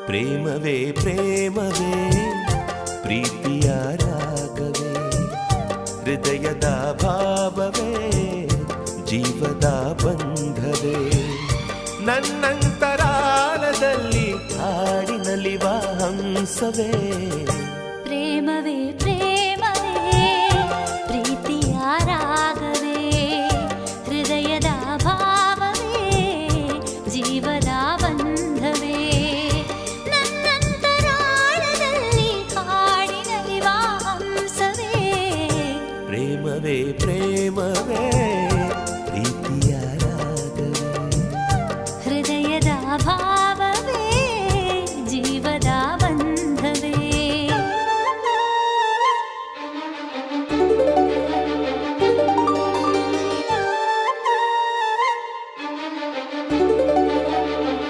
ಪ್ರೇಮವೇ ಪ್ರೇಮವೇ ಪ್ರೀತಿಯ ರಾಗವೇ ಹೃದಯದ ಭಾವವೇ ಜೀವದ ಬಂಧವೇ ನನ್ನಂತರಾಳದಲ್ಲಿ ಹಾಡಿನಲಿವ ಹಂಸವೇ ಪ್ರೇಮವೇ ಪ್ರೇಮವೇ ಪ್ರೀತಿಯ ರಾಗವೇ ಹೃದಯದ ಭಾವವೇ ಜೀವದ ಬಂಧವೇ ನನ್ನಂತರಾಳದಲ್ಲಿ ಹಾಡಿನಲಿವ ಹಂಸವೇ ಪ್ರೇಮವೇ ಪ್ರೇಮವೇ ಪ್ರೀತಿಯ ರಾಗವೇ ಹೃದಯದ ಭಾವ